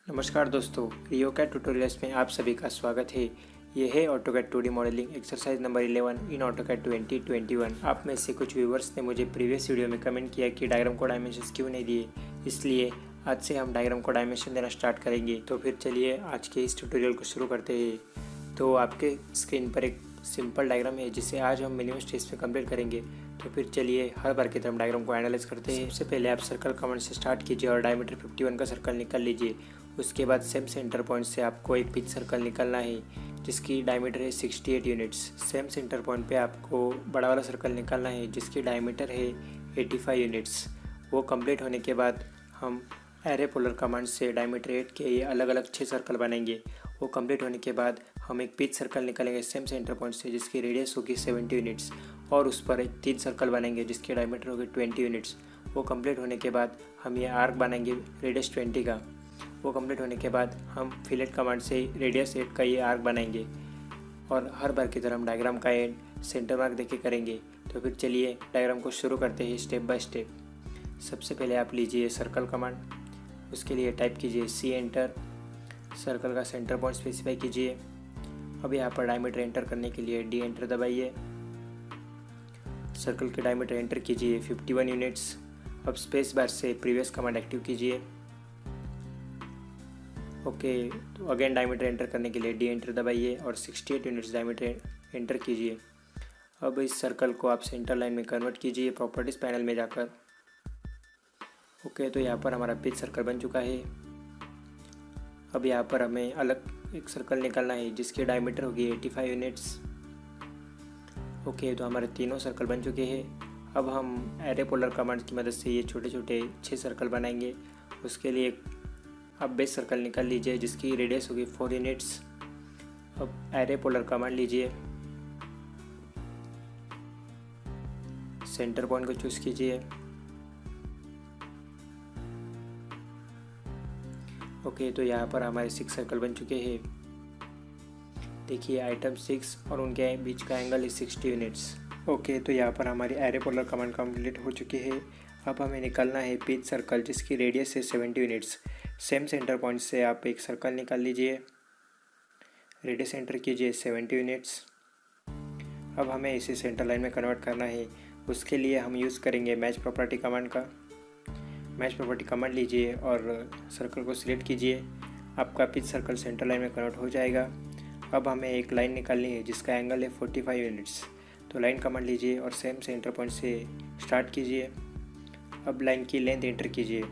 नमस्कार दोस्तों, रियोकैट ट्यूटोरियल्स में आप सभी का स्वागत है। ये है AutoCAD 2D modelling exercise number 11 इन ऑटोकैड 2021। आप में से कुछ व्यूवर्स ने मुझे प्रीवियस वीडियो में कमेंट किया कि डायग्राम को डायमेंशंस क्यों नहीं दिए, इसलिए आज से हम डायग्राम को डायमेंशन देना स्टार्ट करेंगे। तो फिर चलिए आज के इस ट्यूटोरियल को शुरू करते हैं। तो आपके स्क्रीन पर एक सिंपल डायग्राम है जिसे आज हम मिनिमम स्टेज पे कंप्लीट करेंगे। तो फिर चलिए हर बार की तरह डायग्राम को एनालाइज करते हैं। सबसे पहले आप सर्कल कमांड से स्टार्ट कीजिए और डायमीटर 51 का सर्कल निकाल लीजिए। उसके बाद सेम सेंटर पॉइंट से आपको एक पिच सर्कल निकालना है जिसकी डायमीटर है 68 यूनिट्स। सेम सेंटर पॉइंट पे आपको बड़ा वाला सर्कल निकालना है जिसकी डायमीटर है 85 यूनिट्स। वो कंप्लीट होने के बाद हम एरे पोलर कमांड से डायमीटर 8 के ये अलग अलग 6 सर्कल बनाएंगे। वो कंप्लीट होने के बाद हम एक पिच सर्कल निकालेंगे सेम सेंटर पॉइंट से जिसकी रेडियस होगी 70 यूनिट्स और उस पर एक 3 सर्कल बनाएंगे जिसकी डायमीटर होगी 20 यूनिट्स। वो कंप्लीट होने के बाद हम ये आर्क बनाएंगे रेडियस 20 का। वो कंप्लीट होने के बाद हम फिलेट कमांड से रेडियस 8 का ये आर्क बनाएंगे और हर बार की तरह हम डायग्राम का एंड सेंटर मार्क देके करेंगे। तो फिर चलिए डायग्राम को शुरू करते हैं स्टेप बाय स्टेप। सबसे पहले आप लीजिए सर्कल कमांड, उसके लिए टाइप कीजिए सी एंटर, सर्कल का सेंटर पॉइंट स्पेसिफाई कीजिए। अब यहाँ पर डायमीटर एंटर करने के लिए डी एंटर दबाइए। सर्कल के डायमीटर एंटर कीजिए 51 यूनिट्स। अब स्पेस बार से प्रीवियस कमांड एक्टिव कीजिए। ओके, तो अगेन डायमीटर एंटर करने के लिए डी एंटर दबाइए और 68 यूनिट्स डायमीटर एंटर कीजिए। अब इस सर्कल को आप सेंटर लाइन में कन्वर्ट कीजिए प्रॉपर्टीज़ पैनल में जाकर। ओके, तो यहाँ पर हमारा पिच सर्कल बन चुका है। अब यहाँ पर हमें अलग एक सर्कल निकालना है जिसकी डायमीटर होगी 85 यूनिट्स। ओके, तो हमारे तीनों सर्कल बन चुके हैं। अब हम एरे पोलर कमांड की मदद से ये छोटे छोटे 6 सर्कल बनाएंगे। उसके लिए अब बेस सर्कल निकाल लीजिए जिसकी रेडियस होगी 4 यूनिट्स। अब एरे पोलर कमांड लीजिए, सेंटर पॉइंट को चूज कीजिए। ओके, तो यहाँ पर हमारे 6 सर्कल बन चुके हैं। देखिए आइटम 6 और उनके बीच का एंगल है 60 यूनिट्स। ओके, तो यहाँ पर हमारी एरे पोलर कमांड कंप्लीट हो चुकी है। अब हमें निकालना है पिच सर्कल जिसकी रेडियस है 70 यूनिट्स। सेम सेंटर पॉइंट से आप एक सर्कल निकाल लीजिए, रेडियस एंटर कीजिए 70 यूनिट्स। अब हमें इसे सेंटर लाइन में कन्वर्ट करना है। उसके लिए हम यूज़ करेंगे मैच प्रॉपर्टी कमांड का। मैच प्रॉपर्टी कमांड लीजिए और सर्कल को सिलेक्ट कीजिए। आपका पिच सर्कल सेंटर लाइन में कन्वर्ट हो जाएगा। अब हमें एक लाइन निकालनी है जिसका एंगल है 45 यूनिट्स। तो लाइन कमांड लीजिए और सेम सेंटर पॉइंट से स्टार्ट कीजिए। अब लाइन की लेंथ एंटर कीजिए,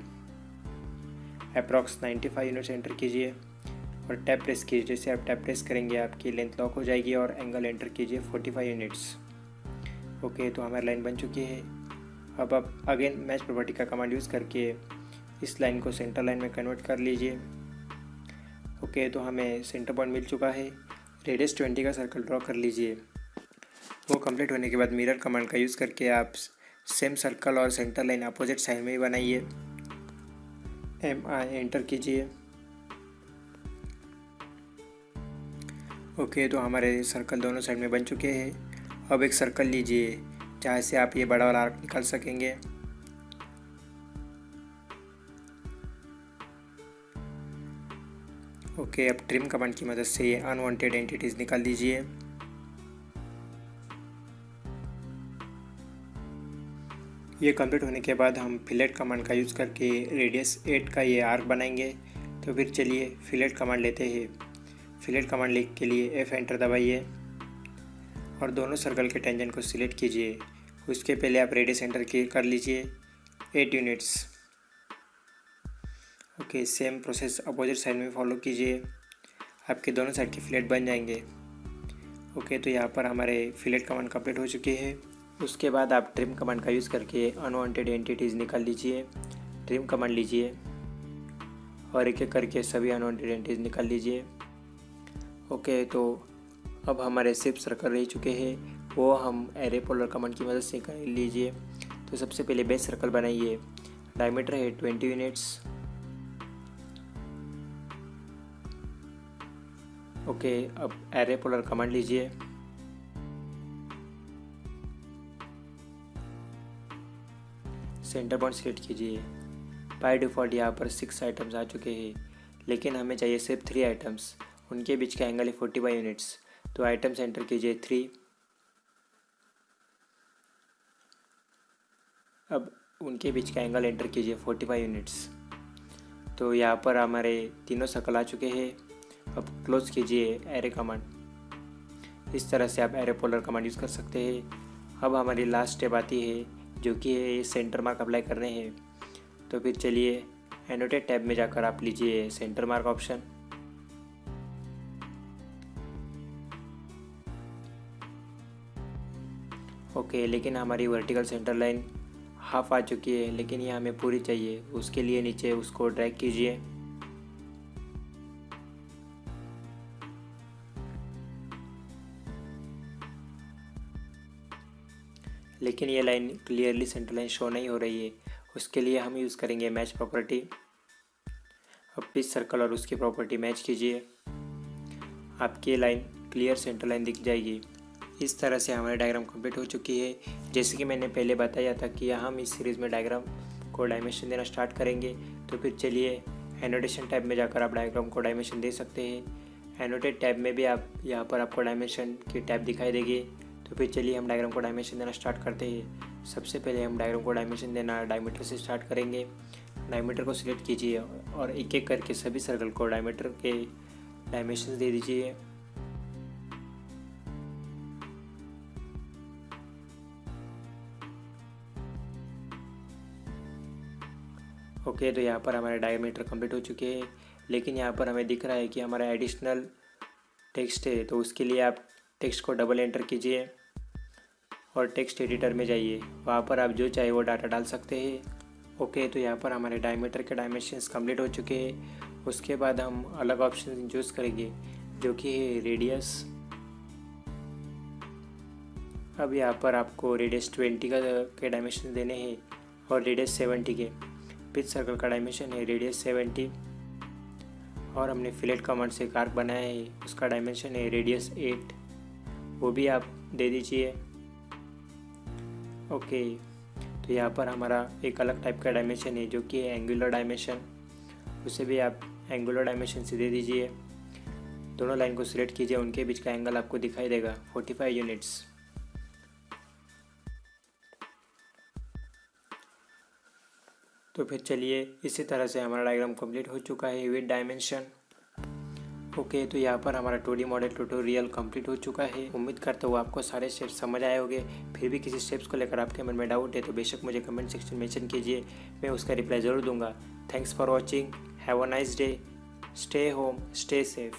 अप्रॉक्स 95 यूनिट्स एंटर कीजिए और टैप प्रेस कीजिए। जैसे आप टैप प्रेस करेंगे आपकी लेंथ लॉक हो जाएगी और एंगल एंटर कीजिए 45 यूनिट्स। ओके, तो हमारी लाइन बन चुकी है। अब आप अगेन मैच प्रॉपर्टी का कमांड यूज़ करके इस लाइन को सेंटर लाइन में कन्वर्ट कर लीजिए। ओके, तो हमें सेंटर पॉइंट मिल चुका है। रेडियस 20 का सर्कल ड्रॉ कर लीजिए। वो कंप्लीट होने के बाद मिरर कमांड का यूज़ करके आप सेम सर्कल और सेंटर लाइन अपोजिट साइड में ही बनाइए। MI एंटर कीजिए। ओके, तो हमारे सर्कल दोनों साइड में बन चुके हैं। अब एक सर्कल लीजिए जहाँ से आप ये बड़ा वाला आर्क निकाल सकेंगे। ओके, अब ट्रिम कमांड की मदद से ये अनवांटेड एंटिटीज निकाल दीजिए। ये कंप्लीट होने के बाद हम फिलेट कमांड का यूज़ करके रेडियस 8 का ये आर्क बनाएंगे। तो फिर चलिए फिलेट कमांड लेते हैं। फिलेट कमांड लिख के लिए F एंटर दबाइए और दोनों सर्कल के टेंजेंट को सिलेक्ट कीजिए। उसके पहले आप रेडियस एंटर कर लीजिए 8 units. Okay, same process opposite side में फॉलो कीजिए, आपके दोनों साइड के फिलेट बन जाएंगे। ओके, तो यहाँ पर हमारे फिलेट कमांड कंप्लीट हो चुकी है। उसके बाद आप ट्रिम कमांड का यूज़ करके अनवांटेड एंटिटीज़ निकाल लीजिए। ट्रिम कमांड लीजिए और एक एक करके सभी अनवांटेड एंटिटीज़ निकाल लीजिए। ओके, तो अब हमारे सिर्फ सर्कल रह चुके हैं, वो हम एरे पोलर कमांड की मदद से कर लीजिए। तो सबसे पहले बेस सर्कल बनाइए, डायमीटर है 20 यूनिट्स। ओके, अब एरे पोलर कमांड लीजिए, सेंटर पॉइंट सिलेक्ट कीजिए। बाय डिफ़ॉल्ट यहाँ पर 6 आइटम्स आ चुके हैं, लेकिन हमें चाहिए सिर्फ 3 आइटम्स, उनके बीच का एंगल है 45 यूनिट्स। तो आइटम्स एंटर कीजिए 3। अब उनके बीच का एंगल एंटर कीजिए 45 यूनिट्स। तो यहाँ पर हमारे तीनों सर्कल आ चुके हैं। अब क्लोज कीजिए एरे कमांड। इस तरह से आप एरे पोलर कमांड यूज़ कर सकते हैं। अब हमारी लास्ट स्टेप आती है, जो कि है सेंटर मार्क अप्लाई करने हैं। तो फिर चलिए एनोटेट टैब में जाकर आप लीजिए सेंटर मार्क ऑप्शन। ओके, लेकिन हमारी वर्टिकल सेंटर लाइन हाफ आ चुकी है, लेकिन ये हमें पूरी चाहिए। उसके लिए नीचे उसको ड्रैग कीजिए। लेकिन ये line clearly centre line show नहीं हो रही है। उसके लिए हम यूज़ करेंगे मैच प्रॉपर्टी। अब पिच सर्कल और उसकी प्रॉपर्टी मैच कीजिए, आपकी लाइन क्लियर सेंटर लाइन दिख जाएगी। इस तरह से हमारी डायग्राम कंप्लीट हो चुकी है। जैसे कि मैंने पहले बताया था कि हम इस सीरीज़ में डायग्राम को डायमेंशन देना स्टार्ट करेंगे। तो फिर चलिए एनोटेशन टैब में जाकर आप डायग्राम को डायमेंशन दे सकते हैं। एनोटेट टैब में भी आप यहाँ पर आपको डायमेंशन की टैब दिखाई देगी। तो फिर चलिए हम डायग्राम को डायमेंशन देना स्टार्ट करते हैं। सबसे पहले हम डायग्राम को डायमेंशन देना डायमीटर से स्टार्ट करेंगे। डायमीटर को सिलेक्ट कीजिए और एक एक करके सभी सर्कल को डायमीटर के डायमेंशन दे दीजिए। ओके, तो यहाँ पर हमारे डायमीटर कंप्लीट हो चुके हैं। लेकिन यहाँ पर हमें दिख रहा है कि हमारा एडिशनल टेक्स्ट है। तो उसके लिए आप टेक्स्ट को डबल एंटर कीजिए और टेक्स्ट एडिटर में जाइए। वहाँ पर आप जो चाहे वो डाटा डाल सकते हैं। ओके, तो यहाँ पर हमारे डायमीटर के डायमेंशंस कंप्लीट हो चुके हैं। उसके बाद हम अलग ऑप्शन चूज़ करेंगे, जो कि है रेडियस। अब यहाँ पर आपको रेडियस 20 के डायमेंशन देने हैं और रेडियस 70 के। पिच सर्कल का डायमेंशन है रेडियस 70 और हमने फिलेट कमांड से एक आर्क बनाया है, उसका डायमेंशन है रेडियस 8, वो भी आप दे दीजिए। ओके, तो यहाँ पर हमारा एक अलग टाइप का डायमेंशन है, जो कि है एंगुलर डायमेंशन। उसे भी आप एंगुलर डायमेंशन से दे दीजिए। दोनों लाइन को सिलेक्ट कीजिए, उनके बीच का एंगल आपको दिखाई देगा 45 यूनिट्स। तो फिर चलिए इसी तरह से हमारा डायग्राम कंप्लीट हो चुका है विद डायमेंशन। ओके, तो यहाँ पर हमारा 2D मॉडल ट्यूटोरियल कंप्लीट हो चुका है। उम्मीद करता हूँ आपको सारे स्टेप्स समझ आए होंगे। फिर भी किसी स्टेप्स को लेकर आपके मन में डाउट है तो बेशक मुझे कमेंट सेक्शन में मेंशन कीजिए, मैं उसका रिप्लाई ज़रूर दूंगा। Thanks for watching, have a nice day, stay home, stay safe.